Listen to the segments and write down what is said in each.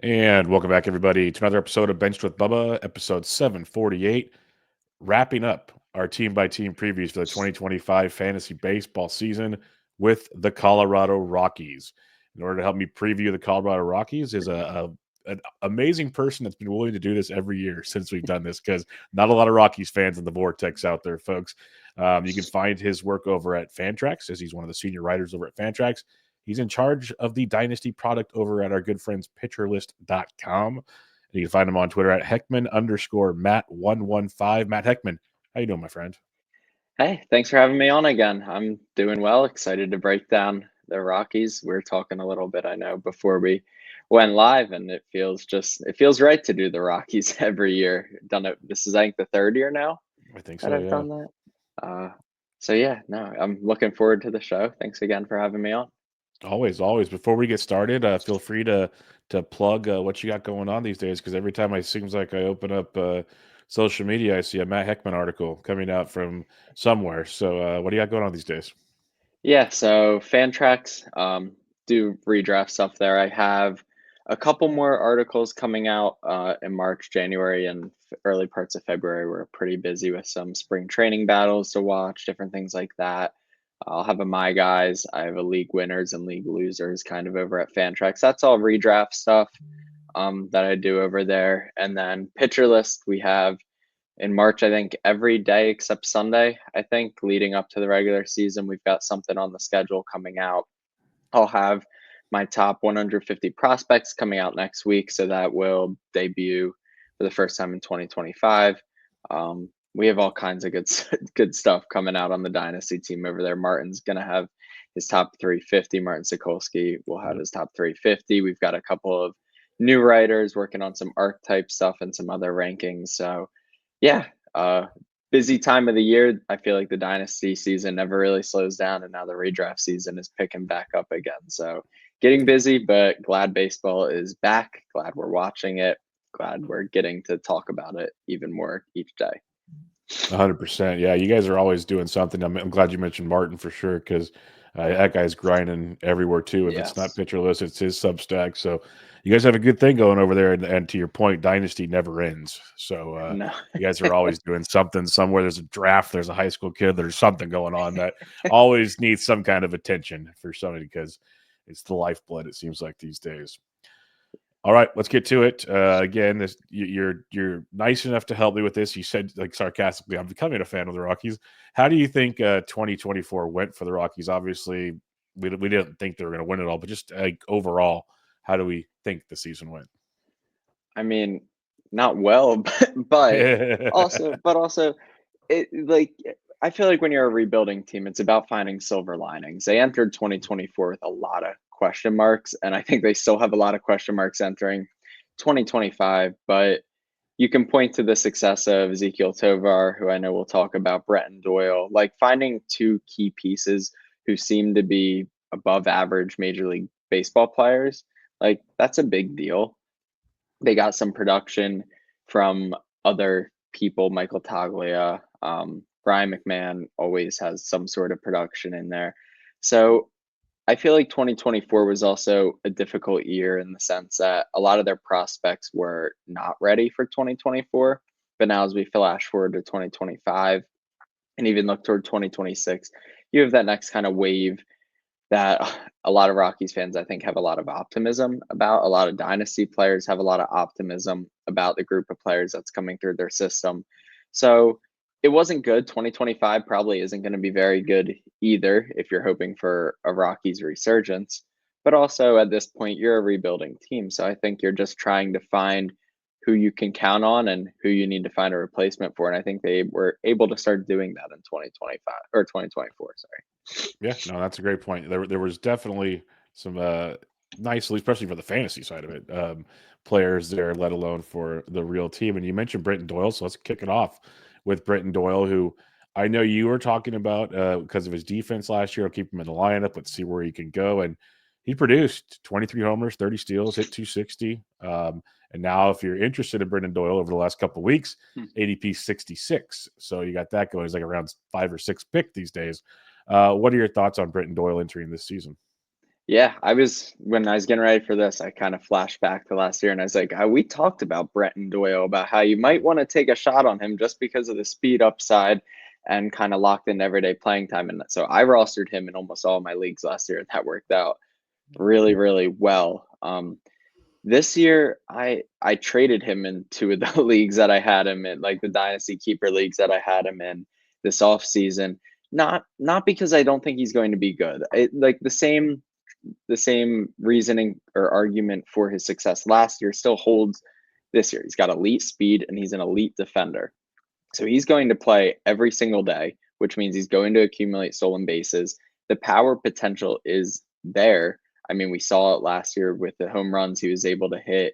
And welcome back, everybody, to another episode of Benched with Bubba, episode 748, wrapping up our team by team previews for the 2025 fantasy baseball season with the Colorado Rockies. In order to help me preview the Colorado Rockies is an amazing person that's been willing to do this every year since we've done this, because not a lot of Rockies fans in the Vortex out there, folks. You can find his work over at Fantrax, as he's one of the senior writers over at Fantrax. He's in charge of the Dynasty product over at our good friends pitcherlist.com. And you can find him on Twitter at Heckman_Matt115. Matt Heckman, how you doing, my friend? Hey, thanks for having me on again. I'm doing well. Excited to break down the Rockies. We are talking a little bit, I know, before we went live, and it feels right to do the Rockies every year. Done it. This is, I think, the third year now I think that so, I've yeah. done that. So yeah, no, I'm looking forward to the show. Thanks again for having me on. Always, always. Before we get started, feel free to plug what you got going on these days, because every time it seems like I open up social media, I see a Matt Heckman article coming out from somewhere. So, what do you got going on these days? Yeah, so Fantrax, do redraft stuff there. I have a couple more articles coming out in March, January, and early parts of February. We're pretty busy with some spring training battles to watch, different things like that. I'll have a My Guys. I have a League Winners and League Losers kind of over at Fantrax. That's all redraft stuff that I do over there. And then Pitcher List, we have in March, I think every day except Sunday, I think, leading up to the regular season, we've got something on the schedule coming out. I'll have my top 150 prospects coming out next week, so that will debut for the first time in 2025. We have all kinds of good stuff coming out on the dynasty team over there. Martin's gonna have his top 350. Martin Sikolsky will have Yep. his top 350. We've got a couple of new writers working on some archetype stuff and some other rankings. So yeah, busy time of the year. I feel like the dynasty season never really slows down, and now the redraft season is picking back up again. So getting busy, but glad baseball is back. Glad we're watching it. Glad we're getting to talk about it even more each day. 100%. Yeah, you guys are always doing something. I'm glad you mentioned Martin for sure, because that guy's grinding everywhere too. If it's not Yes. Pitcher List, it's his Substack. So you guys have a good thing going over there. And to your point, Dynasty never ends. So No. you guys are always doing something somewhere. There's a draft, there's a high school kid, there's something going on that always needs some kind of attention for somebody, because it's the lifeblood, it seems like, these days. All right, let's get to it. Again, you're nice enough to help me with this. You said, like, sarcastically, I'm becoming a fan of the Rockies. How do you think 2024 went for the Rockies? Obviously, we didn't think they were going to win it all, but just overall, how do we think the season went? I mean, not well, but also it like I feel like when you're a rebuilding team, it's about finding silver linings. They entered 2024 with a lot of question marks, and I think they still have a lot of question marks entering 2025. But you can point to the success of Ezekiel Tovar, who I know we'll talk about, Bretton Doyle, like finding two key pieces who seem to be above average Major League Baseball players. Like that's a big deal. They got some production from other people, Michael Taglia. Brian McMahon always has some sort of production in there. So I feel like 2024 was also a difficult year in the sense that a lot of their prospects were not ready for 2024. But now, as we flash forward to 2025 and even look toward 2026, you have that next kind of wave that a lot of Rockies fans, I think, have a lot of optimism about. A lot of dynasty players have a lot of optimism about the group of players that's coming through their system. So it wasn't good. 2025 probably isn't going to be very good either if you're hoping for a Rockies resurgence. But also at this point, you're a rebuilding team. So I think you're just trying to find who you can count on and who you need to find a replacement for. And I think they were able to start doing that in 2025 or 2024. Sorry. Yeah, no, that's a great point. There was definitely some nicely, especially for the fantasy side of it, players there, let alone for the real team. And you mentioned Britton Doyle, so let's kick it off with Britton Doyle, who I know you were talking about because of his defense last year. I'll keep him in the lineup. Let's see where he can go. And he produced 23 homers, 30 steals, hit 260. And now, if you're interested in Britton Doyle over the last couple of weeks, ADP 66. So you got that going. He's like around 5 or 6 pick these days. What are your thoughts on Britton Doyle entering this season? Yeah, when I was getting ready for this, I kind of flashed back to last year and I was like, we talked about Brenton Doyle, about how you might want to take a shot on him just because of the speed upside and kind of locked in everyday playing time. And so I rostered him in almost all my leagues last year, and that worked out really, really well. This year, I traded him in two of the leagues that I had him in, like the dynasty keeper leagues that I had him in this off season. Not because I don't think he's going to be good. Like the same reasoning or argument for his success last year still holds this year. He's got elite speed and he's an elite defender. So he's going to play every single day, which means he's going to accumulate stolen bases. The power potential is there. I mean, we saw it last year with the home runs he was able to hit.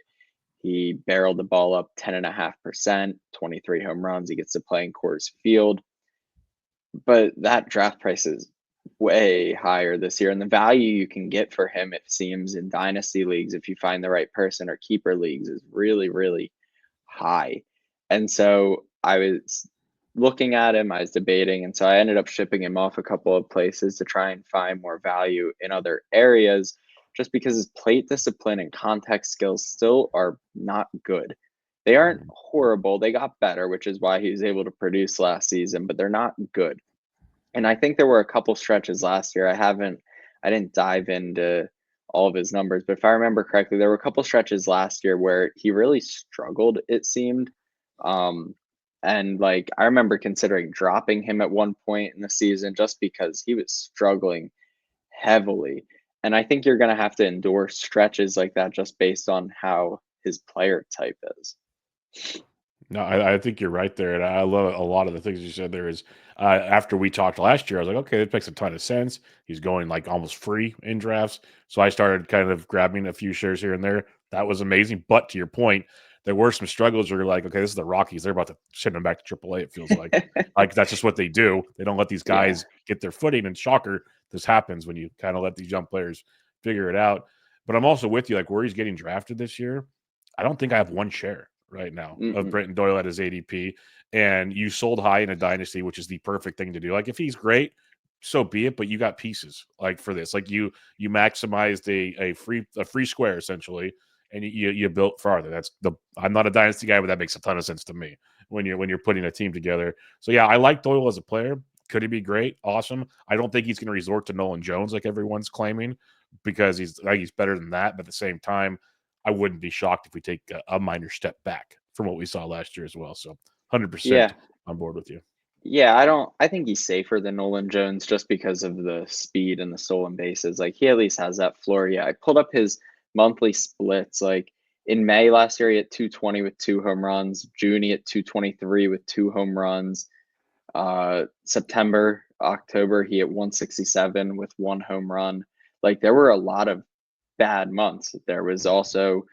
He barreled the ball up 10.5%, 23 home runs. He gets to play in Coors Field. But that draft price is way higher this year. And the value you can get for him, it seems, in dynasty leagues, if you find the right person, or keeper leagues, is really, really high. And so I was looking at him, I was debating, and so I ended up shipping him off a couple of places to try and find more value in other areas, just because his plate discipline and contact skills still are not good. They aren't Mhm. horrible. They got better, which is why he was able to produce last season, but they're not good. And I think there were a couple stretches last year. I didn't dive into all of his numbers, but if I remember correctly, there were a couple stretches last year where he really struggled, it seemed. Um, and like I remember considering dropping him at one point in the season just because he was struggling heavily. And I think you're going to have to endure stretches like that just based on how his player type is. No, I think you're right there, and I love a lot of the things you said there. Is after we talked last year, I was like, okay, that makes a ton of sense. He's going like almost free in drafts, so I started kind of grabbing a few shares here and there. That was amazing. But to your point, there were some struggles where you're like, okay, this is the Rockies. They're about to send them back to AAA. It feels like that's just what they do. They don't let these Yeah. guys get their footing. And shocker, this happens when you kind of let these young players figure it out. But I'm also with you, like where he's getting drafted this year. I don't think I have one share right now of Mm-mm. Brenton Doyle at his ADP. And you sold high in a dynasty, which is the perfect thing to do. Like if he's great, so be it. But you got pieces like for this. Like you maximized a free square essentially, and you built farther. That's the I'm not a dynasty guy, but that makes a ton of sense to me when you're putting a team together. So yeah, I like Doyle as a player. Could he be great? Awesome. I don't think he's going to resort to Nolan Jones like everyone's claiming because he's better than that. But at the same time, I wouldn't be shocked if we take a minor step back from what we saw last year as well. So 100% Yeah. on board with you. Yeah, I think he's safer than Nolan Jones just because of the speed and the stolen bases. Like he at least has that floor. Yeah, I pulled up his monthly splits. Like in May last year, he had 220 with two home runs. June, he had 223 with two home runs. September, October, he hit 167 with one home run. Like there were a lot of bad months. There was also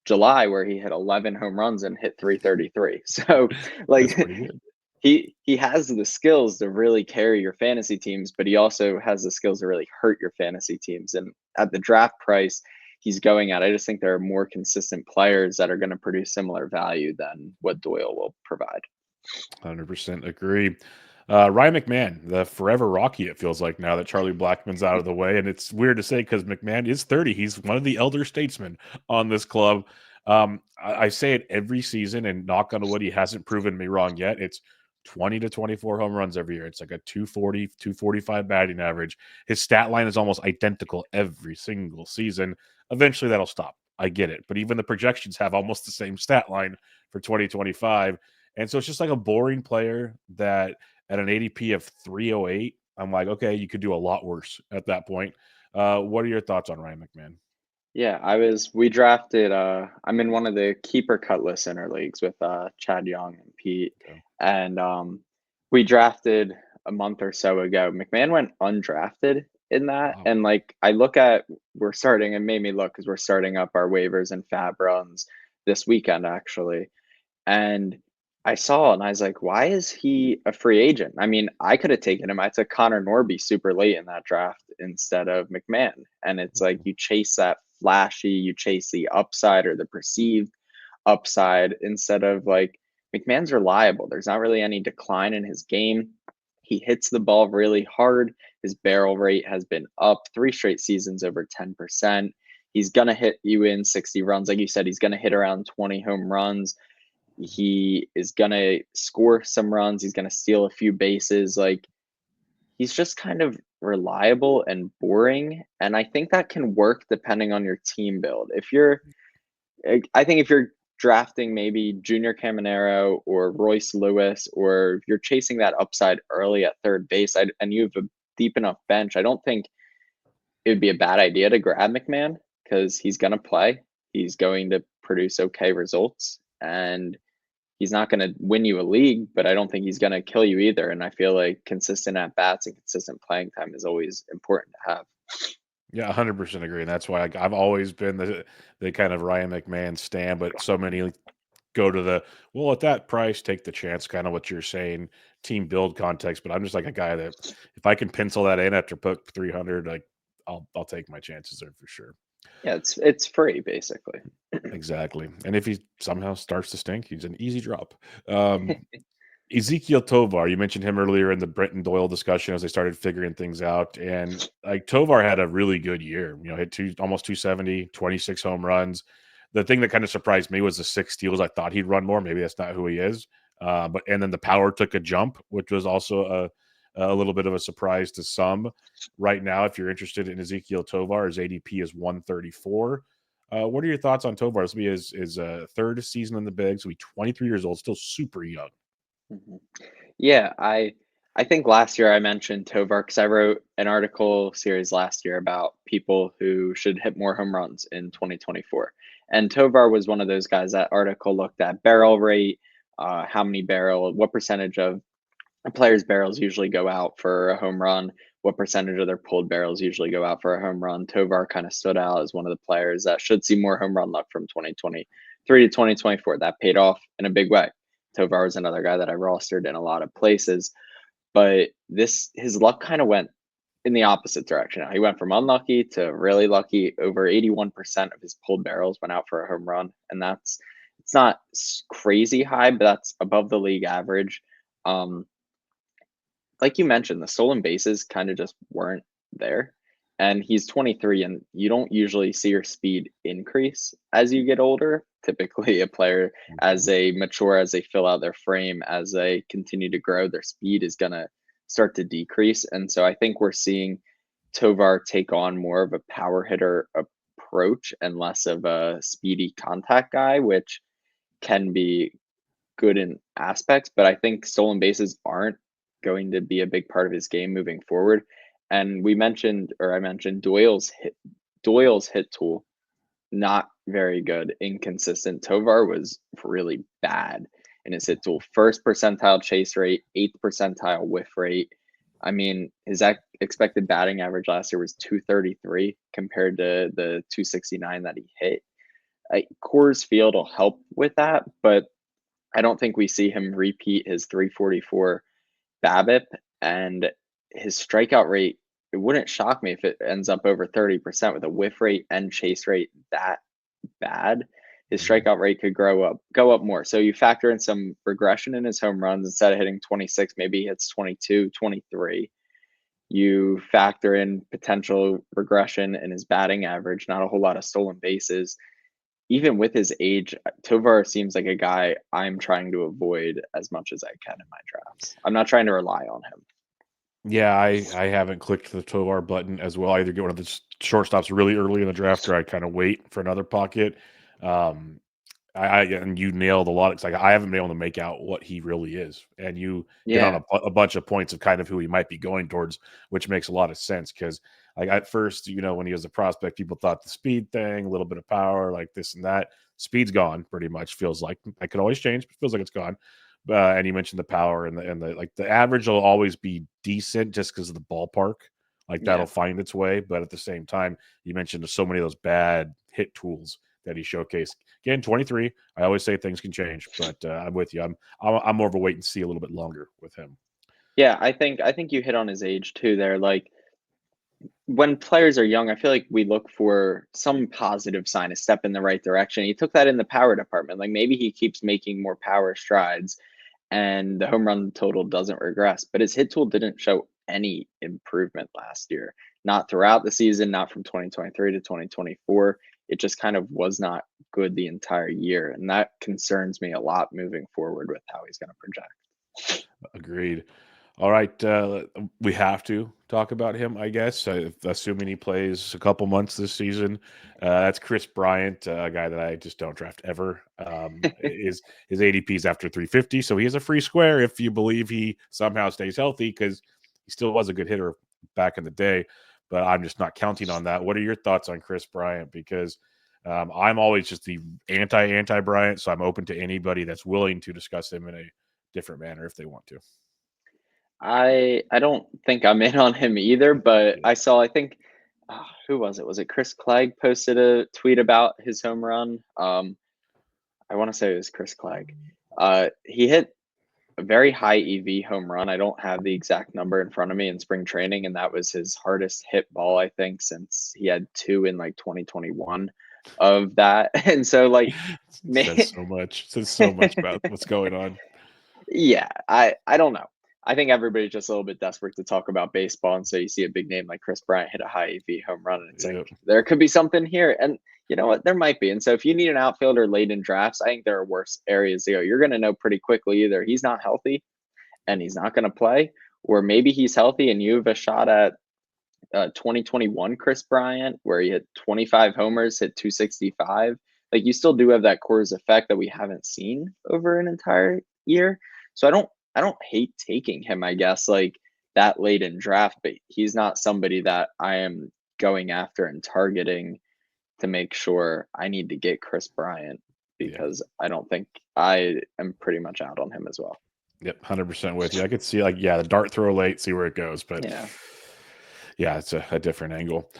July where he hit 11 home runs and hit 333. So That's like pretty good. he has the skills to really carry your fantasy teams, but he also has the skills to really hurt your fantasy teams. And at the draft price he's going at, I just think there are more consistent players that are going to produce similar value than what Doyle will provide. 100% agree. Ryan McMahon, the forever Rocky, it feels like now that Charlie Blackmon's out of the way. And it's weird to say because McMahon is 30. He's one of the elder statesmen on this club. I say it every season, and knock on wood, he hasn't proven me wrong yet. It's 20 to 24 home runs every year. It's like a 240, 245 batting average. His stat line is almost identical every single season. Eventually, that'll stop. I get it. But even the projections have almost the same stat line for 2025. And so it's just like a boring player that at an ADP of 308, I'm like, okay, you could do a lot worse at that point. What are your thoughts on Ryan McMahon? Yeah, we drafted I'm in one of the keeper cut listener leagues with Chad Young and Pete. Okay. And we drafted a month or so ago. McMahon went undrafted in that. Wow. And like I look at we're starting, it made me look because we're starting up our waivers and fab runs this weekend actually. And I saw and I was like, why is he a free agent? I mean, I could have taken him. I took Connor Norby super late in that draft instead of McMahon. And it's like you chase that flashy, you chase the upside or the perceived upside instead of like McMahon's reliable. There's not really any decline in his game. He hits the ball really hard. His barrel rate has been up 3 straight seasons over 10%. He's going to hit you in 60 runs. Like you said, he's going to hit around 20 home runs. He is going to score some runs. He's going to steal a few bases. Like, he's just kind of reliable and boring. And I think that can work depending on your team build. I think if you're drafting maybe Junior Caminero or Royce Lewis, or if you're chasing that upside early at third base, and you have a deep enough bench, I don't think it would be a bad idea to grab McMahon because he's going to play. He's going to produce okay results, and he's not going to win you a league, but I don't think he's going to kill you either. And I feel like consistent at bats and consistent playing time is always important to have. Yeah, 100% agree, and that's why I've always been the kind of Ryan McMahon stan, but so many go to the, "Well, at that price, take the chance," kinda what you're saying, team build context, but I'm just like a guy that if I can pencil that in after pick 300, like, I'll take my chances there for sure. Yeah, it's free basically. Exactly, and if he somehow starts to stink, he's an easy drop. Ezekiel Tovar, you mentioned him earlier in the Brenton Doyle discussion as they started figuring things out. And like Tovar had a really good year, hit almost 270, 26 home runs. The thing that kind of surprised me was the 6 steals. I thought he'd run more. Maybe that's not who he is. And then the power took a jump, which was also a little bit of a surprise to some. Right now, if you're interested in Ezekiel Tovar, his ADP is 134. What are your thoughts on Tovar? This will be his third season in the bigs. He'll be 23 years old, still super young. Mhm. Yeah, I think last year I mentioned Tovar because I wrote an article series last year about people who should hit more home runs in 2024. And Tovar was one of those guys. That article looked at barrel rate, what percentage of a player's barrels usually go out for a home run, what percentage of their pulled barrels usually go out for a home run. Tovar kind of stood out as one of the players that should see more home run luck from 2023 to 2024. That paid off in a big way. Tovar was another guy that I rostered in a lot of places, but his luck kind of went in the opposite direction. He went from unlucky to really lucky. Over 81% of his pulled barrels went out for a home run, and it's not crazy high, but that's above the league average. Um, like you mentioned, the stolen bases kind of just weren't there. And he's 23, and you don't usually see your speed increase as you get older. Typically, a player, as Mhm. they mature, as they fill out their frame, as they continue to grow, their speed is going to start to decrease. And so I think we're seeing Tovar take on more of a power hitter approach and less of a speedy contact guy, which can be good in aspects, but I think stolen bases aren't going to be a big part of his game moving forward. And I mentioned Doyle's hit tool, not very good, inconsistent. Tovar was really bad in his hit tool. First percentile chase rate, eighth percentile whiff rate. I mean, his expected batting average last year was 233 compared to the 269 that he hit. Coors Field will help with that, but I don't think we see him repeat his 344 BABIP, and his strikeout rate. It wouldn't shock me if it ends up over 30% with a whiff rate and chase rate that bad. His Mhm. strikeout rate could go up more. So you factor in some regression in his home runs. Instead of hitting 26, maybe he hits 22, 23. You factor in potential regression in his batting average, not a whole lot of stolen bases. Even with his age, Tovar seems like a guy I'm trying to avoid as much as I can in my drafts. I'm not trying to rely on him. Yeah, I haven't clicked the Tovar button as well. I either get one of the shortstops really early in the draft, or I kind of wait for another pocket. Um, and you nailed a lot. It's like I haven't been able to make out what he really is, and you hit on Yeah, a bunch of points of kind of who he might be going towards, which makes a lot of sense. Because like at first, when he was a prospect, people thought the speed thing, a little bit of power, like this and that. Speed's gone, pretty much. Feels like I could always change, but feels like it's gone. And you mentioned the power and the like. The average will always be decent just because of the ballpark. Like that'll yeah. find its way, but at the same time, you mentioned so many of those bad hit tools that he showcased. Again, 23. I always say things can change, but I'm with you. I'm more of a wait and see a little bit longer with him. Yeah, I think you hit on his age too there. Like, when players are young, I feel like we look for some positive sign, a step in the right direction. He took that in the power department. Like, maybe he keeps making more power strides. and the home run total doesn't regress. But his hit tool didn't show any improvement last year, not throughout the season, not from 2023 to 2024. It just kind of was not good the entire year. And that concerns me a lot moving forward with how he's going to project. Agreed. All right, we have to talk about him, I guess, assuming he plays a couple months this season. That's Chris Bryant, a guy that I just don't draft ever. His ADP is after 350, so he is a free square if you believe he somehow stays healthy, because he still was a good hitter back in the day. But I'm just not counting on that. What are your thoughts on Chris Bryant? Because I'm always just the anti Bryant, so I'm open to anybody that's willing to discuss him in a different manner if they want to. I don't think I'm in on him either, but Yeah. I saw, I think, who was it? Was it Chris Clegg posted a tweet about his home run? I want to say it was Chris Clegg. He hit a very high EV home run. I don't have the exact number in front of me in spring training, and that was his hardest hit ball, I think, since he had two in like 2021 of that. And so, like, Says so much. Says so much about what's going on. yeah, I don't know. I think everybody's just a little bit desperate to talk about baseball, and so you see a big name like Chris Bryant hit a high EV home run, and it's like Yep. there could be something here, and you know what? There might be. And so if you need an outfielder late in drafts, I think there are worse areas to go. You're going to know pretty quickly either he's not healthy and he's not going to play, or maybe he's healthy and you have a shot at 2021 Chris Bryant, where he hit 25 homers, hit 265. Like you still do have that Coors effect that we haven't seen over an entire year. So I don't hate taking him, I guess, like that late in draft, but he's not somebody that I am going after and targeting to make sure I need to get Chris Bryant, Yeah. because I don't think I am pretty much out on him as well. Yep. 100% with you. I could see, like, yeah, the dart throw late, see where it goes. But Yeah. yeah, it's a different angle.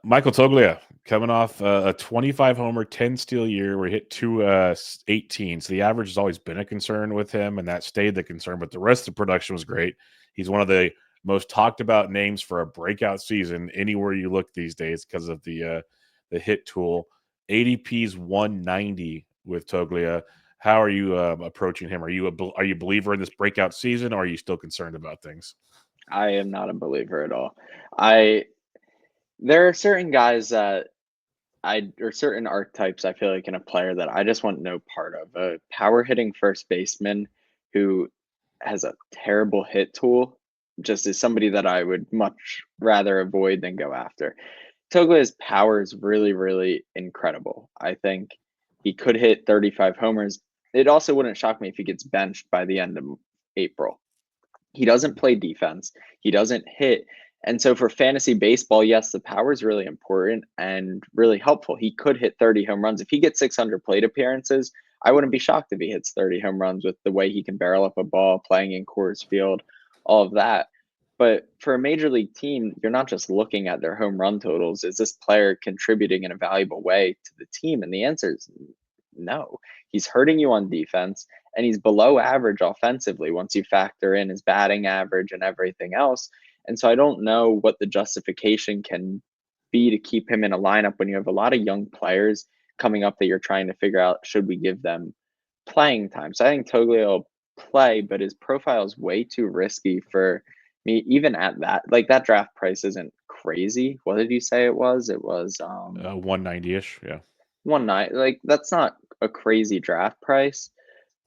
Michael Toglia coming off a 25 homer, 10 steal year where he hit 218. So the average has always been a concern with him, and that stayed the concern. But the rest of the production was great. He's one of the most talked about names for a breakout season anywhere you look these days because of the hit tool. ADP's 190 with Toglia. How are you approaching him? Are you a believer in this breakout season, or are you still concerned about things? I am not a believer at all. I There are certain guys that or certain archetypes I feel like in a player that I just want no part of. A power hitting first baseman who has a terrible hit tool just is somebody that I would much rather avoid than go after. Toglia's power is really, really incredible. I think he could hit 35 homers. It also wouldn't shock me if he gets benched by the end of April. He doesn't play defense. He doesn't hit. And so for fantasy baseball, yes, the power is really important and really helpful. He could hit 30 home runs. If he gets 600 plate appearances, I wouldn't be shocked if he hits 30 home runs with the way he can barrel up a ball, playing in Coors Field, all of that. But for a major league team, you're not just looking at their home run totals. Is this player contributing in a valuable way to the team? And the answer is no. He's hurting you on defense, and he's below average offensively once you factor in his batting average and everything else. And so I don't know what the justification can be to keep him in a lineup when you have a lot of young players coming up that you're trying to figure out, should we give them playing time? So I think Toglia will play, but his profile is way too risky for me, even at that. Like that draft price isn't crazy. What did you say it was? It was 190 ish. Yeah. one night. Like that's not a crazy draft price,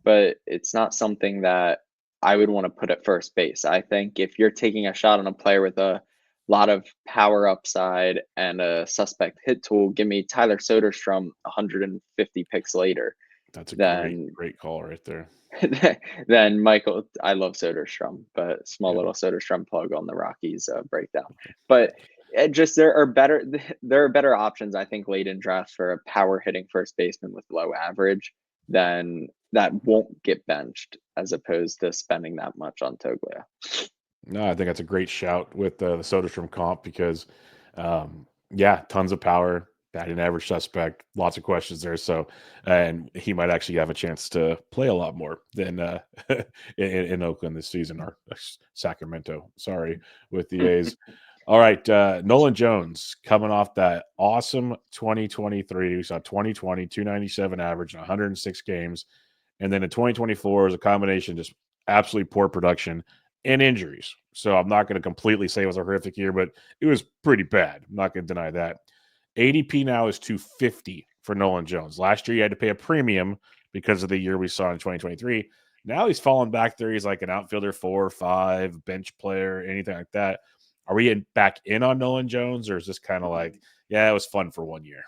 but it's not something that I would want to put at first base. I think if you're taking a shot on a player with a lot of power upside and a suspect hit tool, give me Tyler Soderstrom 150 picks later. That's a great, Then great call right there. then Michael, I love Soderstrom, but small Yep. little Soderstrom plug on the Rockies breakdown. But it just there are better options, I think, late in drafts for a power hitting first baseman with low average than that won't get benched, as opposed to spending that much on Toglia. No, I think that's a great shout with the Soderstrom comp because, yeah, tons of power, batting average suspect, lots of questions there. So, and he might actually have a chance to play a lot more than in Oakland this season or Sacramento. Sorry, with the A's. All right, Nolan Jones coming off that awesome 2023. We saw 2020, 297 average in 106 games. And then in 2024 is a combination just absolutely poor production and injuries. So I'm not going to completely say it was a horrific year, but it was pretty bad. I'm not going to deny that. ADP now is 250 for Nolan Jones. Last year, you had to pay a premium because of the year we saw in 2023. Now he's fallen back there. He's like an outfielder 4 or 5, bench player, anything like that. Are we back in on Nolan Jones, or is this kind of like, yeah, it was fun for 1 year?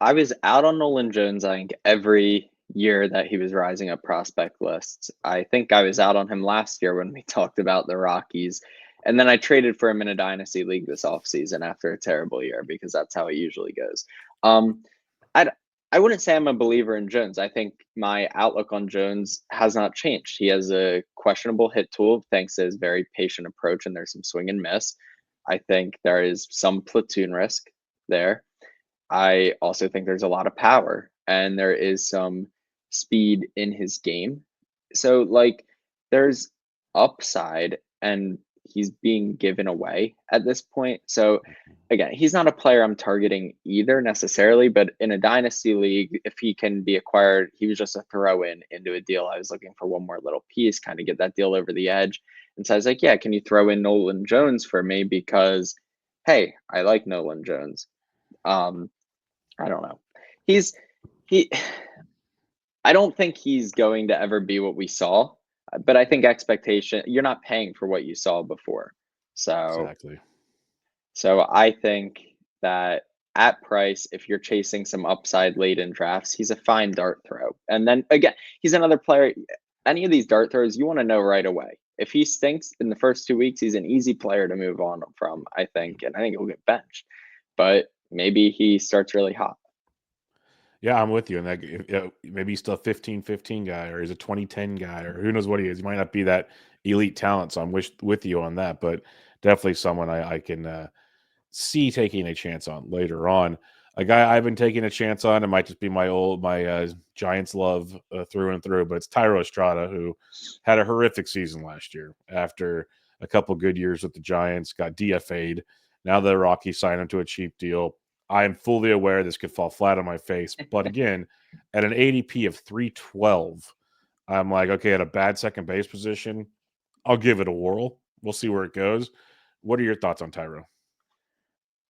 I was out on Nolan Jones, I think, every year that he was rising up prospect lists. I think I was out on him last year when we talked about the Rockies. And then I traded for him in a dynasty league this offseason after a terrible year because that's how it usually goes. Um, I I wouldn't say I'm a believer in Jones. I think my outlook on Jones has not changed. He has a questionable hit tool thanks to his very patient approach, and there's some swing and miss. I think there is some platoon risk there. I also think there's a lot of power and there is some speed in his game. So, like, there's upside and he's being given away at this point. So, again, he's not a player I'm targeting either necessarily, but in a dynasty league, if he can be acquired, he was just a throw in into a deal. I was looking for one more little piece, kind of get that deal over the edge. And so I was like, yeah, can you throw in Nolan Jones for me? Because, hey, I like Nolan Jones. Um, I don't know. He's he I don't think he's going to ever be what we saw, but I think expectation you're not paying for what you saw before. So Exactly. so I think that at price, if you're chasing some upside late in drafts, he's a fine dart throw. And then again, he's another player. Any of these dart throws, you want to know right away. If he stinks in the first 2 weeks, he's an easy player to move on from, I think, and I think he'll get benched. But maybe he starts really hot. Yeah, I'm with you. And that maybe he's still a 15-15 guy, or he's a 20-10 guy, or who knows what he is. He might not be that elite talent. So I'm with you on that, but definitely someone I can see taking a chance on later on. A guy I've been taking a chance on, it might just be my Giants love through and through, but it's Tyro Estrada, who had a horrific season last year after a couple good years with the Giants, got DFA'd. Now the Rockies signed him to a cheap deal. I am fully aware this could fall flat on my face, but again, at an ADP of 312, I'm like, okay, at a bad second base position, I'll give it a whirl. We'll see where it goes. What are your thoughts on Tyro?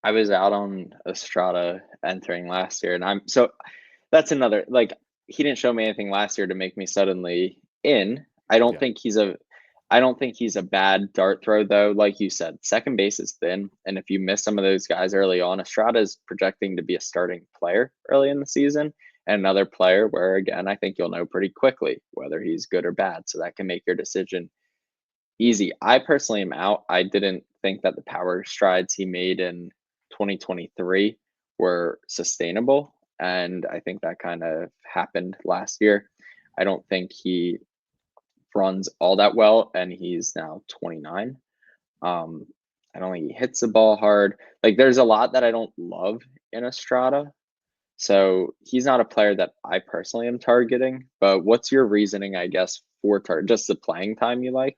I was out on Estrada entering last year, and I'm so that's another like he didn't show me anything last year to make me suddenly in. Yeah. I don't think he's a bad dart throw though. Like you said, second base is thin, and if you miss some of those guys early on, Estrada is projecting to be a starting player early in the season, and another player where again I think you'll know pretty quickly whether he's good or bad, so that can make your decision easy. I personally am out. I didn't think that the power strides he made in 2023 were sustainable. And I think that kind of happened last year. I don't think he runs all that well, and he's now 29. Um, I don't think he hits the ball hard. Like, there's a lot that I don't love in Estrada. So he's not a player that I personally am targeting. But what's your reasoning, I guess, for just the playing time you like?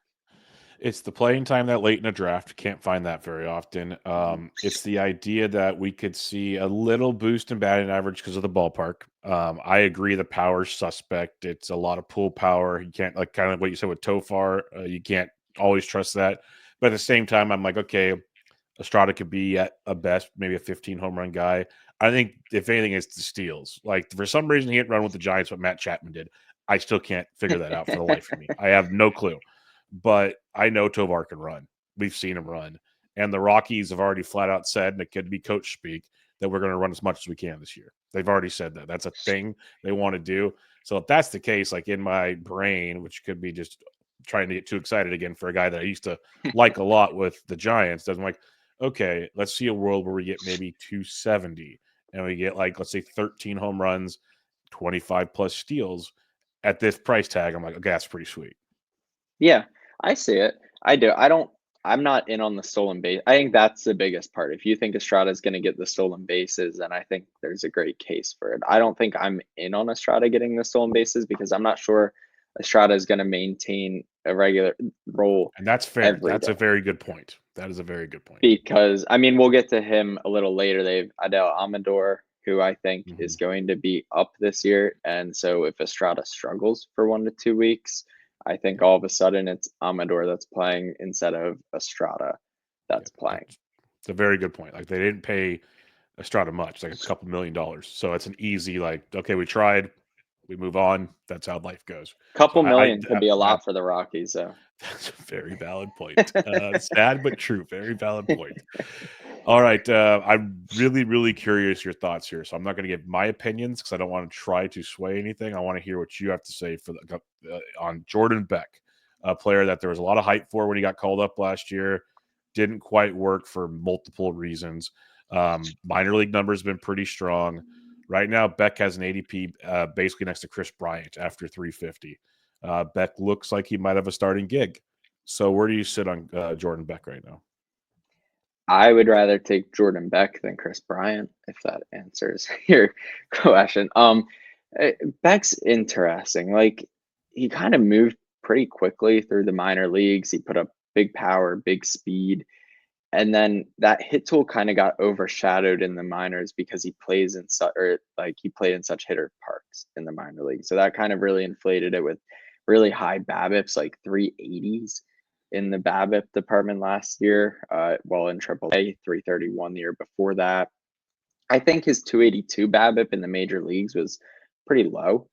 It's the playing time that late in a draft. Can't find that very often. Mhm. It's the idea that we could see a little boost in batting average because of the ballpark. I agree the power's suspect. It's a lot of pull power. You can't, like, kind of what you said with Tofar, you can't always trust that. But at the same time, I'm like, okay, Estrada could be at a best maybe a 15 home run guy. I think if anything, it's the steals. Like, for some reason, he didn't run with the Giants, what Matt Chapman did. I still can't figure that out for the life of me. I have no clue. But I know Tovar can run. We've seen him run. And the Rockies have already flat out said, and it could be coach speak, that we're going to run as much as we can this year. They've already said that. That's a thing they want to do. So if that's the case, like in my brain, which could be just trying to get too excited again for a guy that I used to like a lot with the Giants, I'm like, okay, let's see a world where we get maybe 270 and we get, like, let's say 13 home runs, 25 plus steals at this price tag. I'm like, okay, that's pretty sweet. Yeah, I see it. I do. I'm not in on the stolen base. I think that's the biggest part. If you think Estrada is going to get the stolen bases, then I think there's a great case for it. I don't think I'm in on Estrada getting the stolen bases because I'm not sure Estrada is going to maintain a regular role And that's fair. every That's day. a very good point. That is a very good point. Because I mean, we'll get to him a little later. They've Adele Amador who I think is going to be up this year. And so if Estrada struggles for 1 to 2 weeks, I think all of a sudden it's Amador that's playing instead of Estrada Yeah, that's playing. it's a very good point. Like they didn't pay Estrada much, like a couple $1 million. So it's an easy like, okay, we tried, we move on. That's how life goes. So Couple million could be a that lot for the Rockies, though. that's a very valid point. Sad but true. Very valid point. All right, I'm really, really curious your thoughts here. So I'm not going to give my opinions because I don't want to try to sway anything. I want to hear what you have to say for on Jordan Beck, a player that there was a lot of hype for when he got called up last year. Didn't quite work for multiple reasons. Minor league numbers have been pretty strong. Right now, Beck has an ADP basically next to Chris Bryant after 350. Beck looks like he might have a starting gig. So where do you sit on Jordan Beck right now? I would rather take Jordan Beck than Chris Bryant, if that answers your question. Beck's interesting. Like he kind of moved pretty quickly through the minor leagues. He put up big power, big speed, and then that hit tool kind of got overshadowed in the minors because he plays in such or like he played in such hitter parks in the minor league. So that kind of really inflated it with really high BABIPs, like 380s in the BABIP department last year, while in AAA, 331 the year before that. I think his 282 BABIP in the major leagues was pretty low,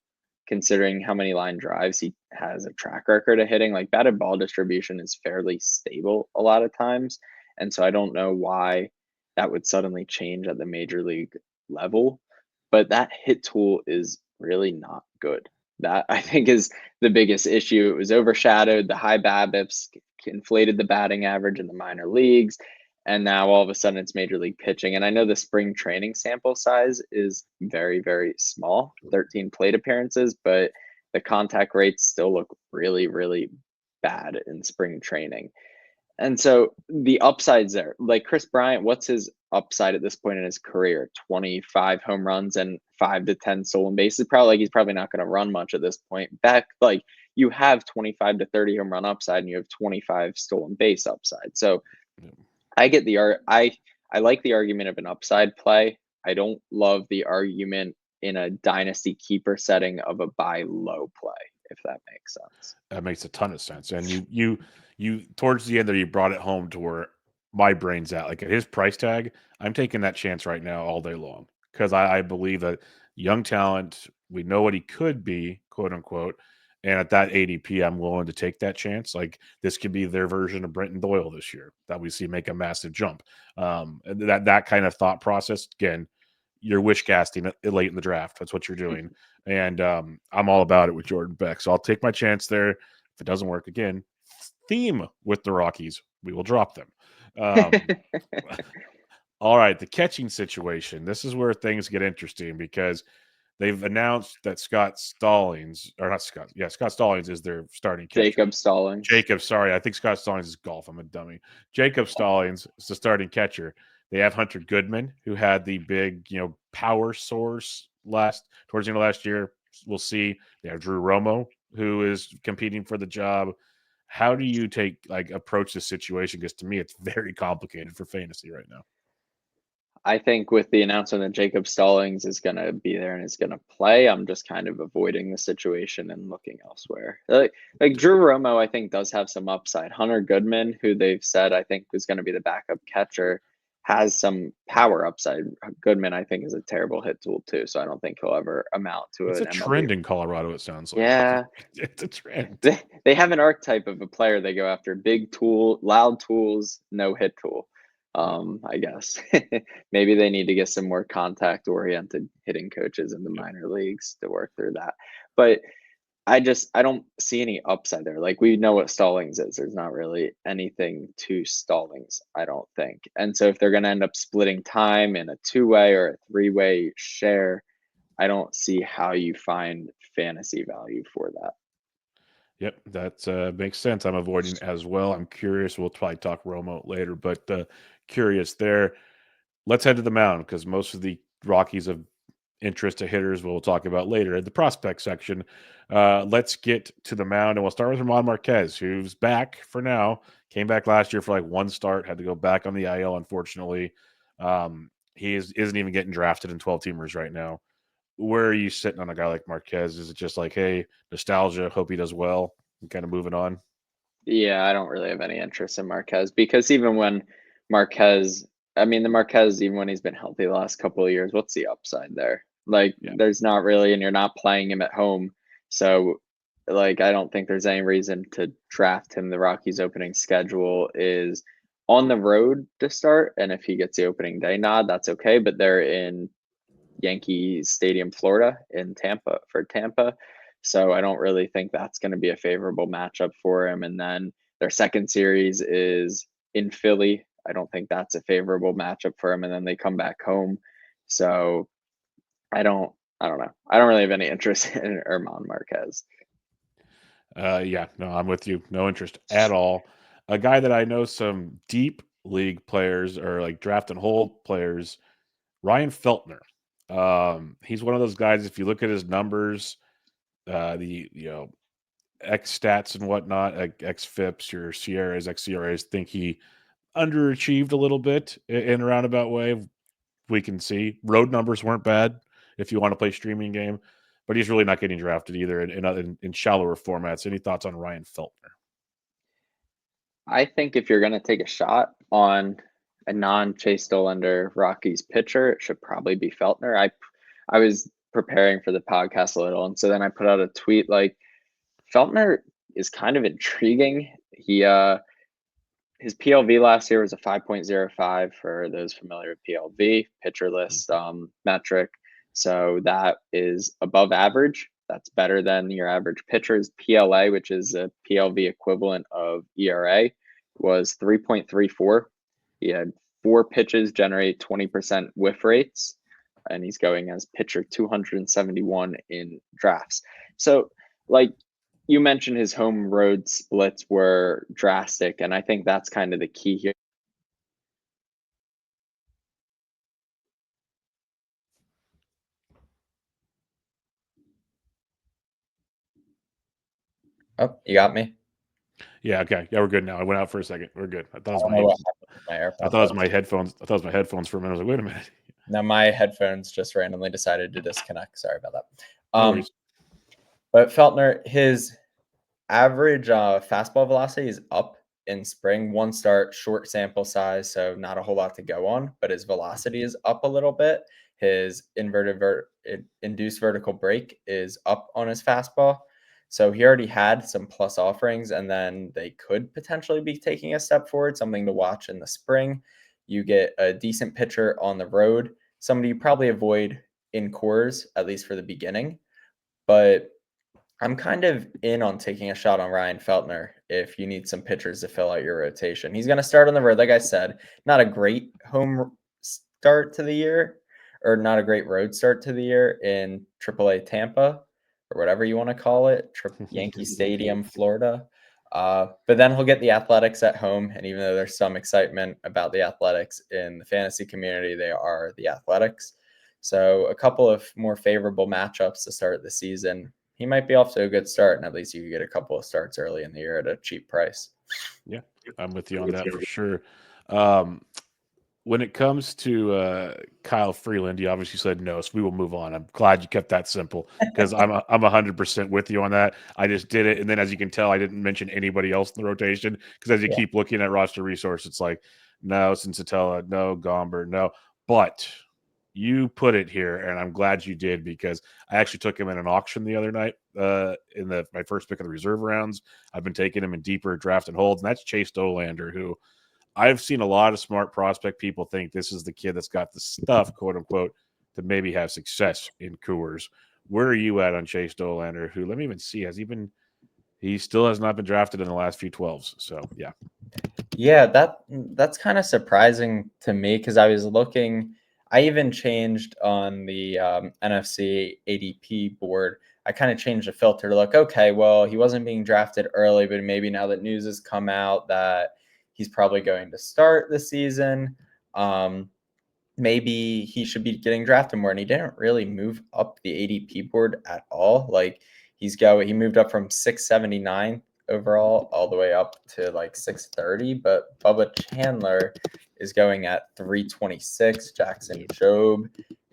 considering how many line drives he has a track record of hitting. Like batted ball distribution is fairly stable a lot of times, and so I don't know why that would suddenly change at the major league level. But that hit tool is really not good. That I think is the biggest issue. It was overshadowed. The high BABIPs inflated the batting average in the minor leagues, and now all of a sudden it's major league pitching. And I know the spring training sample size is very, very small, 13 plate appearances, but the contact rates still look really, really bad in spring training. And so the upsides there, like Chris Bryant, what's his upside at this point in his career? 25 home runs and 5 to 10 stolen bases. Probably like he's probably not going to run much at this point. Beck, like you have 25 to 30 home run upside and you have 25 stolen base upside. So I get the art. I like the argument of an upside play. I don't love the argument in a dynasty keeper setting of a buy low play, if that makes sense. That makes a ton of sense. And you towards the end there, you brought it home to where my brain's at. Like at his price tag, I'm taking that chance right now all day long because I believe that young talent, we know what he could be, quote unquote. And at that ADP, I'm willing to take that chance. Like this could be their version of Brenton Doyle this year that we see make a massive jump. And that kind of thought process again. You're wish casting late in the draft. That's what you're doing. And I'm all about it with Jordan Beck. So I'll take my chance there. If it doesn't work again, theme with the Rockies, we will drop them. Um, all right, the catching situation. This is where things get interesting because they've announced that Scott Stallings, or not Scott, yeah, Scott Stallings is their starting catcher. Jacob Stallings. Jacob, sorry, I think Scott Stallings is golf. I'm a dummy. Jacob Stallings is the starting catcher. They have Hunter Goodman, who had the big, power source towards the end of last year. We'll see. They have Drew Romo, who is competing for the job. How do you approach this situation? Because to me, it's very complicated for fantasy right now. I think with the announcement that Jacob Stallings is going to be there and is going to play, I'm just kind of avoiding the situation and looking elsewhere. Like Drew Romo, I think does have some upside. Hunter Goodman, who they've said I think is going to be the backup catcher, has some power upside. Goodman, I think, is a terrible hit tool too, so I don't think he'll ever amount to It's an a MLB. trend in Colorado. It sounds like Yeah, it's a trend. they have an archetype of a player they go after: big tool, loud tools, no hit tool. I guess maybe they need to get some more contact oriented hitting coaches in the minor leagues to work through that. But I don't see any upside there. Like we know what Stallings is. There's not really anything to Stallings, I don't think. And so if they're going to end up splitting time in a two-way or a three-way share, I don't see how you find fantasy value for that. Yep, that makes sense. I'm avoiding as well. I'm curious. We'll probably talk Romo later, but curious there. Let's head to the mound because most of the Rockies of interest to hitters we'll talk about later in the prospect section. Let's get to the mound, and we'll start with Ramon Marquez, who's back for now. Came back last year for like one start, had to go back on the IL, unfortunately. He isn't even getting drafted in 12 teamers right now. Where are you sitting on a guy like Marquez? Is it just like, hey, nostalgia, hope he does well, and kind of moving on? Yeah, I don't really have any interest in Marquez because even when Marquez, I mean, the Marquez, even when he's been healthy the last couple of years, what's the upside there? Like, Yeah. there's not really, and you're not playing him at home. So, like, I don't think there's any reason to draft him. The Rockies' opening schedule is on the road to start. And if he gets the opening day nod, that's okay. But they're in Yankee Stadium, Florida, in Tampa. So I don't really think that's going to be a favorable matchup for him. And then their second series is in Philly. I don't think that's a favorable matchup for him. And then they come back home. So I don't know. I don't really have any interest in Herman Marquez. Yeah, no, I'm with you. No interest at all. A guy that I know some deep league players or like draft and hold players, Ryan Feltner. He's one of those guys. If you look at his numbers, the X stats and whatnot, like X FIPS, your Sierras, X CRAs, think he underachieved a little bit in a roundabout way. We can see road numbers weren't bad if you want to play streaming game, but he's really not getting drafted either in shallower formats. Any thoughts on Ryan Feltner? I think if you're going to take a shot on a non-Chase Dollander Rockies pitcher, it should probably be Feltner. I was preparing for the podcast a little, and so then I put out a tweet like Feltner is kind of intriguing. His PLV last year was a 5.05 for those familiar with PLV, pitcher list metric. So that is above average. That's better than your average pitcher's PLA, which is a PLV equivalent of ERA, was 3.34. He had 4 pitches generate 20% whiff rates, and he's going as pitcher 271 in drafts. So, like, you mentioned his home road splits were drastic, and I think that's kind of the key here. Oh, you got me? Yeah, okay. Yeah, we're good now. I went out for a second. We're good. I thought it was I don't my know what happened with my I AirPods. thought it was my headphones. I thought it was my headphones for a minute. I was like, wait a minute. Now my headphones just randomly decided to disconnect. Sorry about that. No worries. But Feltner, his average fastball velocity is up in spring. One start, short sample size, so not a whole lot to go on, but his velocity is up a little bit. His induced vertical break is up on his fastball. So he already had some plus offerings, and then they could potentially be taking a step forward, something to watch in the spring. You get a decent pitcher on the road, somebody you probably avoid in Coors, at least for the beginning. But I'm kind of in on taking a shot on Ryan Feltner if you need some pitchers to fill out your rotation. He's going to start on the road, like I said. Not a great home start to the year, or not a great road start to the year in AAA Tampa, or whatever you want to call it, Yankee Stadium, Florida. But then he'll get the Athletics at home, and even though there's some excitement about the Athletics in the fantasy community, they are the Athletics. So a couple of more favorable matchups to start the season. He might be off to a good start, and at least you could get a couple of starts early in the year at a cheap price. Yeah, I'm with you on that for sure. Um, when it comes to Kyle Freeland, you obviously said no, so we will move on. I'm glad you kept that simple because I'm 100% with you on that. I just did it, and then as you can tell, I didn't mention anybody else in the rotation because as you keep looking at roster resource, it's like no Cincinnati, no Gomber, no. But you put it here, and I'm glad you did because I actually took him in an auction the other night in my first pick of the reserve rounds. I've been taking him in deeper draft and holds, and that's Chase Dollander, who I've seen a lot of smart prospect people think this is the kid that's got the stuff, quote unquote, to maybe have success in Coors. Where are you at on Chase Dollander? Who, let me even see, he still has not been drafted in the last few 12s. So yeah. Yeah, that's kind of surprising to me because I was looking. I even changed on the NFC ADP board. I kind of changed the filter to look, okay, well, he wasn't being drafted early, but maybe now that news has come out that he's probably going to start the season, maybe he should be getting drafted more. And he didn't really move up the ADP board at all. Like he moved up from 679 overall all the way up to like 630. But Bubba Chandler is going at 326. Jackson Jobe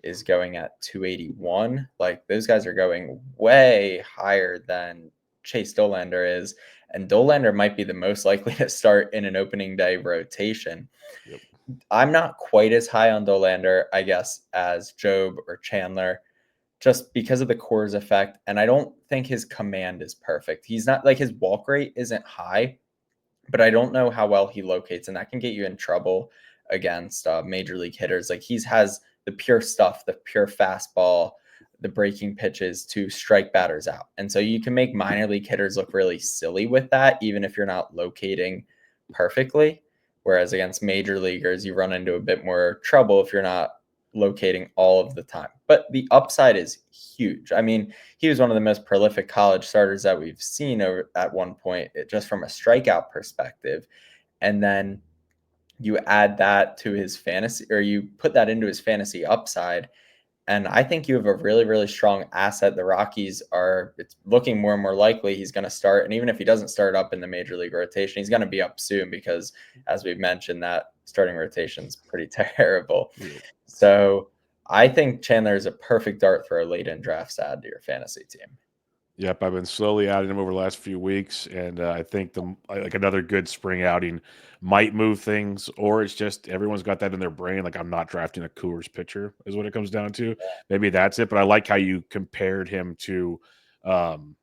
is going at 281. Like, those guys are going way higher than Chase Dollander is. And Dollander might be the most likely to start in an opening day rotation. Yep. I'm not quite as high on Dollander, I guess, as Jobe or Chandler, just because of the Coors effect. And I don't think his command is perfect. He's not, like, his walk rate isn't high, but I don't know how well he locates, and that can get you in trouble against major league hitters. Like, he has the pure stuff, the pure fastball, the breaking pitches to strike batters out. And so you can make minor league hitters look really silly with that, even if you're not locating perfectly. Whereas against major leaguers, you run into a bit more trouble if you're not locating all of the time. But the upside is huge. I mean, he was one of the most prolific college starters that we've seen at one point, just from a strikeout perspective. And then you add that to his fantasy, or you put that into his fantasy upside. And I think you have a really, really strong asset. The Rockies it's looking more and more likely he's going to start. And even if he doesn't start up in the major league rotation, he's going to be up soon because, as we've mentioned, that starting rotation is pretty terrible. Yeah. So I think Chandler is a perfect dart throw late in drafts to add to your fantasy team. Yep, I've been slowly adding him over the last few weeks, and I think another good spring outing might move things, or it's just everyone's got that in their brain. Like, I'm not drafting a Coors pitcher, is what it comes down to. Maybe that's it. But I like how you compared him to Bubba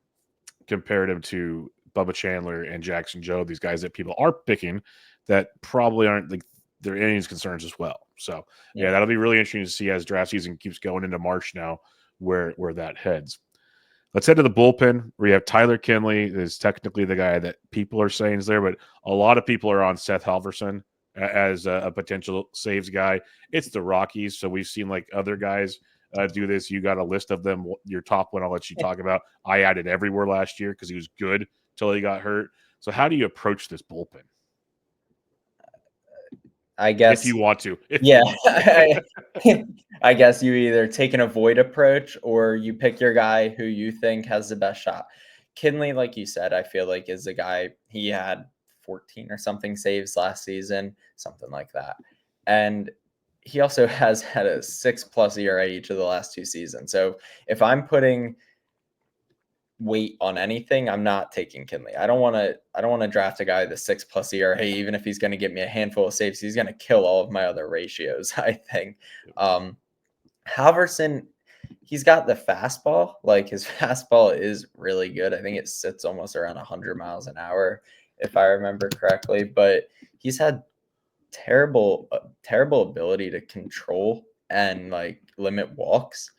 Chandler and Jackson Jobe, these guys that people are picking that probably aren't, like, their innings concerns as well. So yeah, that'll be really interesting to see as draft season keeps going into March now, where that heads. Let's head to the bullpen, where you have Tyler Kinley is technically the guy that people are saying is there, but a lot of people are on Seth Halverson as a potential saves guy. It's the Rockies, so we've seen, like, other guys do this. You got a list of them. Your top one I'll let you talk about. I added everywhere last year because he was good until he got hurt. So how do you approach this bullpen? I guess if you want to. I guess you either take an avoid approach or you pick your guy who you think has the best shot. Kinley, like you said, I feel like is the guy. He had 14 or something saves last season, something like that. And he also has had a 6+ ERA each of the last 2 seasons. So if I'm putting weight on anything, I'm not taking Kinley. I don't want to draft a guy with a 6+ ERA, even if he's going to get me a handful of saves. He's going to kill all of my other ratios, I think. Halverson, he's got the fastball. Like, his fastball is really good. I think it sits almost around 100 miles an hour, if I remember correctly. But he's had terrible ability to control and, like, limit walks.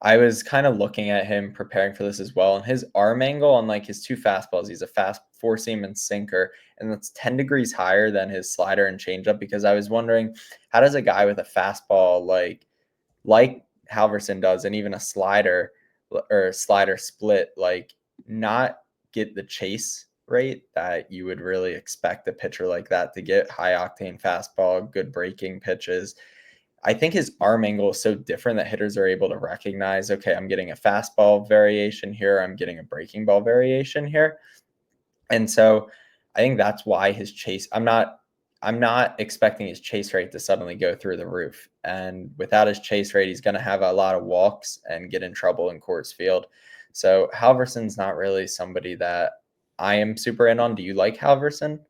I was kind of looking at him preparing for this as well, and his arm angle on, like, his 2 fastballs, he's a fast 4-seam and sinker, and that's 10 degrees higher than his slider and changeup, because I was wondering, how does a guy with a fastball like Halverson does, and even a slider or slider split, like, not get the chase rate that you would really expect a pitcher like that to get? High octane fastball, good breaking pitches. I think his arm angle is so different that hitters are able to recognize, okay, I'm getting a fastball variation here, I'm getting a breaking ball variation here. And so I think that's why his chase, I'm not expecting his chase rate to suddenly go through the roof. And without his chase rate, he's going to have a lot of walks and get in trouble in Coors Field. So Halverson's not really somebody that I am super in on. Do you like Halverson?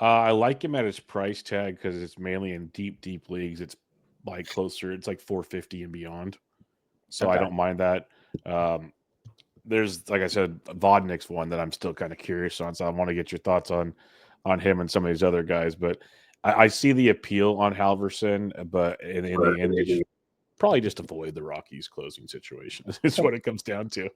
I like him at his price tag because it's mainly in deep leagues. It's like closer. It's like 450 and beyond. So I don't mind that. There's, like I said, Vodnik's one that I'm still kind of curious on. So I want to get your thoughts on him and some of these other guys. But I see the appeal on Halverson, but in the end, you should probably just avoid the Rockies closing situation. It's what it comes down to.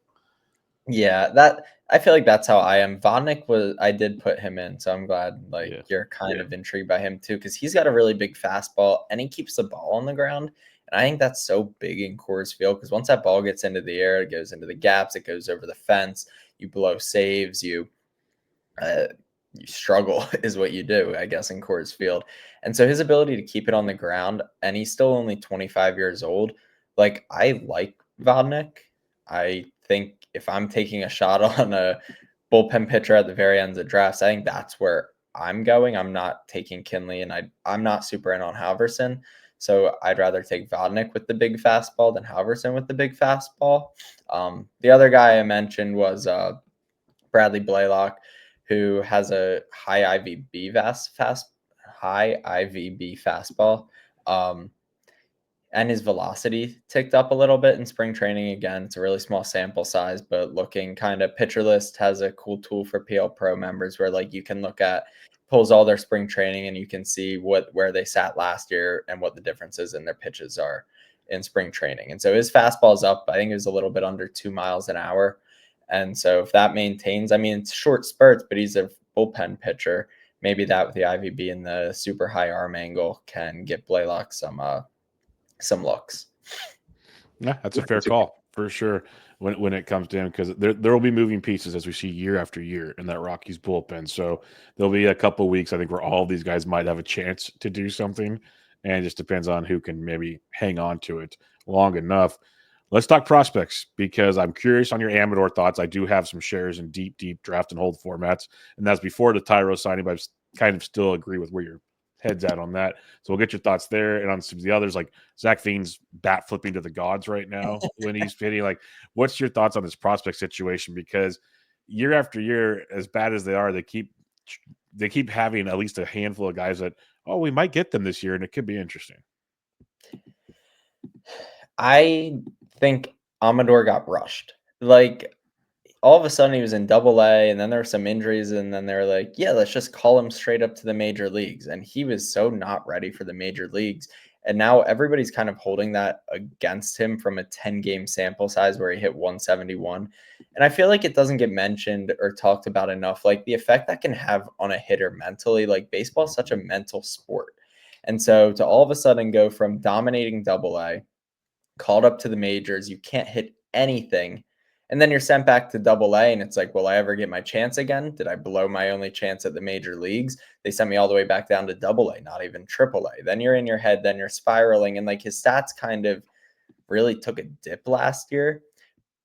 Yeah, that I feel like that's how I am. Vodnik I did put him in, so I'm glad you're kind of intrigued by him too, because he's got a really big fastball and he keeps the ball on the ground. And I think that's so big in Coors Field, because once that ball gets into the air, it goes into the gaps, it goes over the fence, you blow saves, you struggle is what you do, I guess, in Coors Field. And so his ability to keep it on the ground, and he's still only 25 years old. Like, I like Vodnik. I think if I'm taking a shot on a bullpen pitcher at the very end of drafts, I think that's where I'm going, I'm not taking Kinley, and I'm not super in on Halverson. So I'd rather take Vodnik with the big fastball than Halverson with the big fastball. The other guy I mentioned was Bradley Blaylock, who has a high IVB fastball. And his velocity ticked up a little bit in spring training. Again, it's a really small sample size, but looking kind of Pitcher List has a cool tool for PL Pro members where like you can look at pulls all their spring training and you can see where they sat last year and what the differences in their pitches are in spring training. And so his fastball is up. I think it was a little bit under 2 miles an hour. And so if that maintains, I mean, it's short spurts, but he's a bullpen pitcher. Maybe that with the IVB and the super high arm angle can get Blaylock some looks. Yeah, that's a fair call for sure when it comes to him, because there will be moving pieces as we see year after year in that Rockies bullpen. So there'll be a couple weeks, I think, where all these guys might have a chance to do something, and it just depends on who can maybe hang on to it long enough. Let's talk prospects, because I'm curious on your Amador thoughts. I do have some shares in deep draft and hold formats, and that's before the Tyro signing, but I kind of still agree with where your head's at on that. So we'll get your thoughts there. And on some of the others, like Zach Veen's bat flipping to the gods right now when he's hitting. Like, what's your thoughts on this prospect situation? Because year after year, as bad as they are, they keep having at least a handful of guys that, oh, we might get them this year, and it could be interesting. I think Amador got rushed. Like, all of a sudden he was in Double-A, and then there were some injuries, and then they're like, yeah, let's just call him straight up to the major leagues. And he was so not ready for the major leagues. And now everybody's kind of holding that against him from a 10-game sample size where he hit 171. And I feel like it doesn't get mentioned or talked about enough, like the effect that can have on a hitter mentally. Like, baseball is such a mental sport. And so to all of a sudden go from dominating Double-A, called up to the majors, you can't hit anything, and then you're sent back to Double-A, and it's like, will I ever get my chance again? Did I blow my only chance at the major leagues? They sent me all the way back down to Double-A, not even Triple-A. Then you're in your head, then you're spiraling, and like his stats kind of really took a dip last year,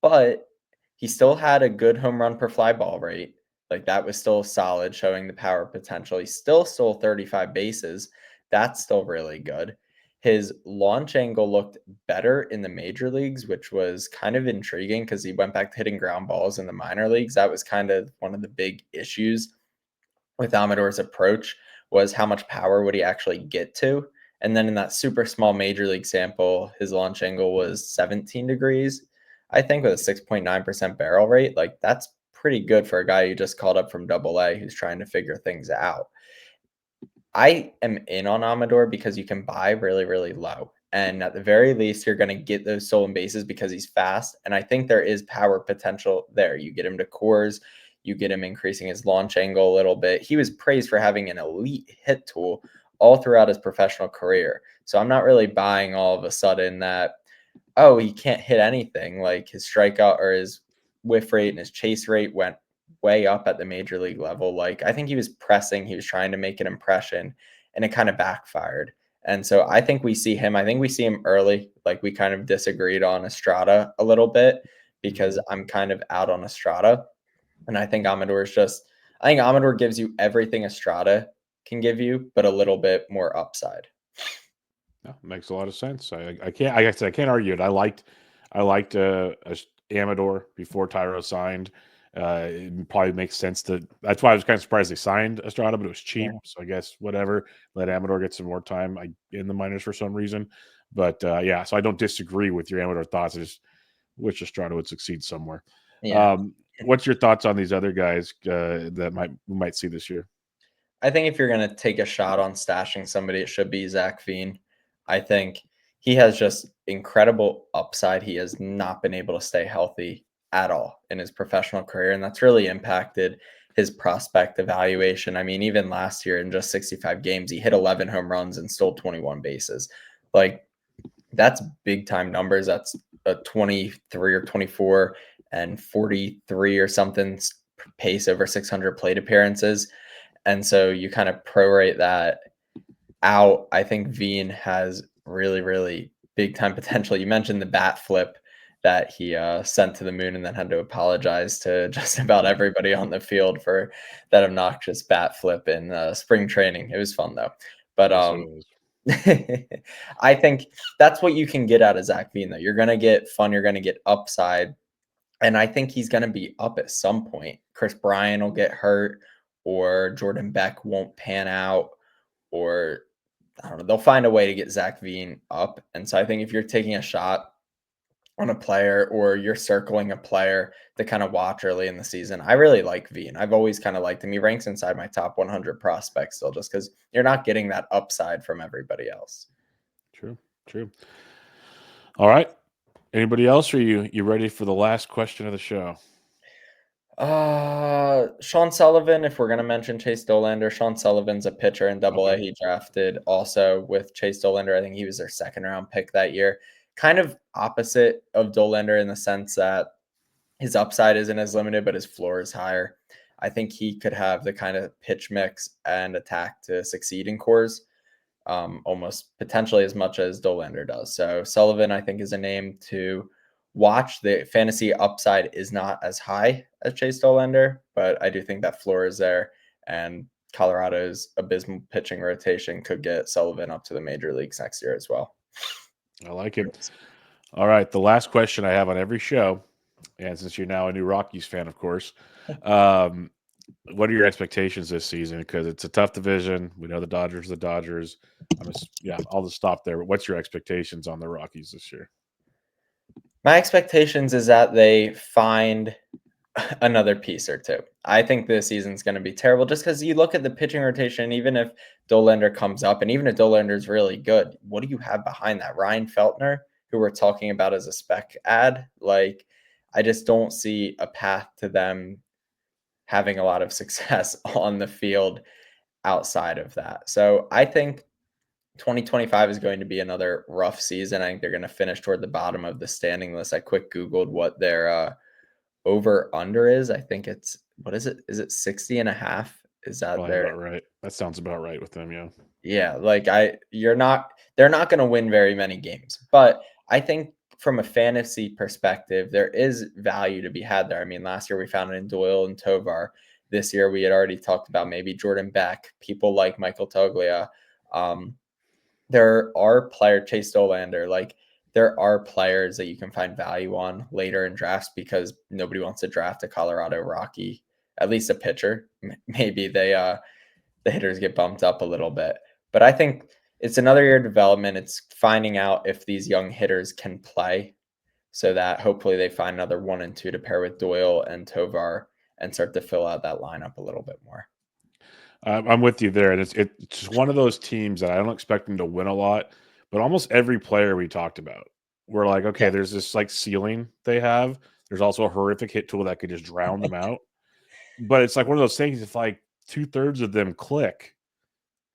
but he still had a good home run per fly ball rate. Like, that was still solid, showing the power potential. He still stole 35 bases. That's still really good. His launch angle looked better in the major leagues, which was kind of intriguing because he went back to hitting ground balls in the minor leagues. That was kind of one of the big issues with Amador's approach, was how much power would he actually get to. And then in that super small major league sample, his launch angle was 17 degrees, I think, with a 6.9% barrel rate. Like, that's pretty good for a guy who just called up from Double-A who's trying to figure things out. I am in on Amador because you can buy really, really low. And at the very least, you're going to get those stolen bases because he's fast. And I think there is power potential there. You get him to cores, you get him increasing his launch angle a little bit. He was praised for having an elite hit tool all throughout his professional career. So I'm not really buying all of a sudden that, oh, he can't hit anything. Like, his strikeout or his whiff rate and his chase rate went way up at the major league level. Like, I think he was pressing, he was trying to make an impression, and it kind of backfired. And so I think we see him early. Like, we kind of disagreed on Estrada a little bit because I'm kind of out on Estrada. And I think Amador gives you everything Estrada can give you, but a little bit more upside. No, makes a lot of sense. I can't. I guess I can't argue it. I liked Amador before Tyro signed. It probably makes sense to. That's why I was kind of surprised they signed Estrada, but it was cheap. Yeah. So I guess whatever. Let Amador get some more time in the minors for some reason. But yeah, so I don't disagree with your Amador thoughts. I just wish Estrada would succeed somewhere. Yeah. What's your thoughts on these other guys that we might see this year? I think if you're going to take a shot on stashing somebody, it should be Zach Veen. I think he has just incredible upside. He has not been able to stay healthy at all in his professional career, and that's really impacted his prospect evaluation. I mean, even last year in just 65 games, he hit 11 home runs and stole 21 bases. Like, that's big time numbers. That's a 23 or 24 and 43 or something pace over 600 plate appearances. And so you kind of prorate that out. I think Veen has really, really big time potential. You mentioned the bat flip, that he sent to the moon and then had to apologize to just about everybody on the field for that obnoxious bat flip in spring training. It was fun though. But Yes, it was. I think that's what you can get out of Zach Veen, though. You're going to get fun. You're going to get upside. And I think he's going to be up at some point. Chris Bryant will get hurt, or Jordan Beck won't pan out, or I don't know. They'll find a way to get Zach Veen up. And so I think if you're taking a shot on a player or you're circling a player to kind of watch early in the season, I really like Veen. I've always kind of liked him. He ranks inside my top 100 prospects still, just because you're not getting that upside from everybody else. True. All right. Anybody else? Or you ready for the last question of the show? Sean Sullivan, if we're gonna mention Chase Dollander, Sean Sullivan's a pitcher in Double A. Okay. He drafted also with Chase Dollander. I think he was their second round pick that year. Kind of opposite of Dollander in the sense that his upside isn't as limited, but his floor is higher. I think he could have the kind of pitch mix and attack to succeed in cores, almost potentially as much as Dollander does. So Sullivan, I think, is a name to watch. The fantasy upside is not as high as Chase Dollander, but I do think that floor is there. And Colorado's abysmal pitching rotation could get Sullivan up to the major leagues next year as well. I like it. All right. The last question I have on every show, and since you're now a new Rockies fan, of course, what are your expectations this season? Because it's a tough division. We know the Dodgers, I'll just stop there. But what's your expectations on the Rockies this year? My expectations is that they find another piece or two. I think this season's going to be terrible just because you look at the pitching rotation, even if Dollander comes up and even if Dollander is really good, what do you have behind that? Ryan Feltner, who we're talking about as a spec ad. Like, I just don't see a path to them having a lot of success on the field outside of that. So I think 2025 is going to be another rough season. I think they're going to finish toward the bottom of the standing list. I quick Googled what their over under is. I think it's, what is it? Is it 60.5? Is that Probably their, about right. That sounds about right with them, yeah. yeah, like they're not going to win very many games, but I think from a fantasy perspective, there is value to be had there. I mean, last year we found it in Doyle and Tovar. This year we had already talked about maybe Jordan Beck, people like Michael Toglia. There are Chase Dollander, like there are players that you can find value on later in drafts because nobody wants to draft a Colorado Rocky, at least a pitcher. Maybe the hitters get bumped up a little bit. But I think it's another year of development. It's finding out if these young hitters can play so that hopefully they find another 1 and 2 to pair with Doyle and Tovar and start to fill out that lineup a little bit more. I'm with you there, and it's just one of those teams that I don't expect them to win a lot, but almost every player we talked about, we're like, okay, Yeah. there's this like ceiling they have. There's also a horrific hit tool that could just drown them out. But it's like one of those things. If like 2/3 of them click,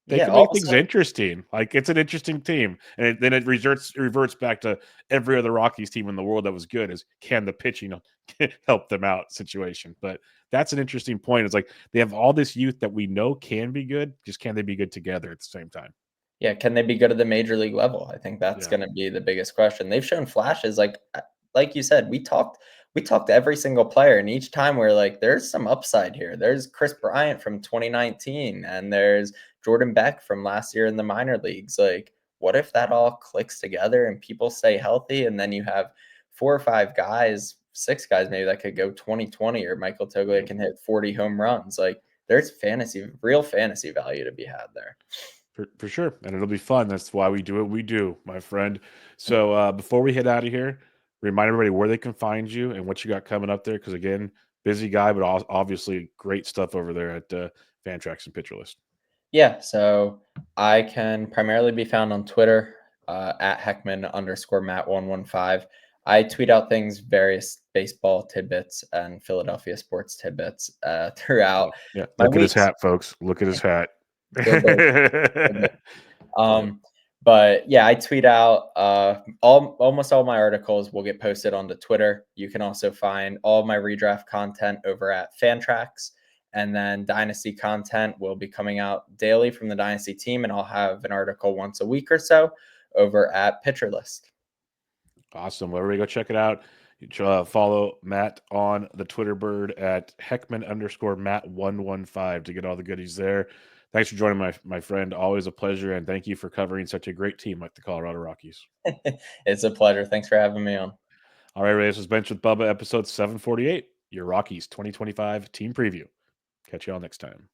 they Yeah, can all make of a things sudden, interesting. Like it's an interesting team, and then it reverts back to every other Rockies team in the world that was good. Is can the pitching help them out situation? But that's an interesting point. It's like they have all this youth that we know can be good, just can they be good together at the same time? yeah, can they be good at the major league level? I think that's Yeah. going to be the biggest question. They've shown flashes, like you said, we talked to every single player, and each time we're like, there's some upside here. There's Chris Bryant from 2019, and there's Jordan Beck from last year in the minor leagues. Like, what if that all clicks together and people stay healthy, and then you have 4 or 5 guys, 6 guys maybe that could go 2020, or Michael Toglia can hit 40 home runs. Like, there's real fantasy value to be had there. For sure, and it'll be fun. That's why we do what we do, my friend. So before we head out of here, remind everybody where they can find you and what you got coming up there. Because again, busy guy, but obviously great stuff over there at Fantrax and Pitcher List. Yeah, so I can primarily be found on Twitter at Heckman_Matt115. I tweet out various baseball tidbits and Philadelphia sports tidbits throughout Yeah, my look at his weeks. hat, folks. Look at his hat. Go Birds. But yeah, I tweet out almost all my articles will get posted onto Twitter. You can also find all my redraft content over at Fantrax. And then Dynasty content will be coming out daily from the Dynasty team. And I'll have an article once a week or so over at Pitcher List. Awesome. Well, everybody go check it out. Follow Matt on the Twitter bird at Heckman_Matt115 to get all the goodies there. Thanks for joining my friend. Always a pleasure, and thank you for covering such a great team like the Colorado Rockies. It's a pleasure. Thanks for having me on. All right, this was Bench with Bubba, episode 748, your Rockies 2025 team preview. Catch you all next time.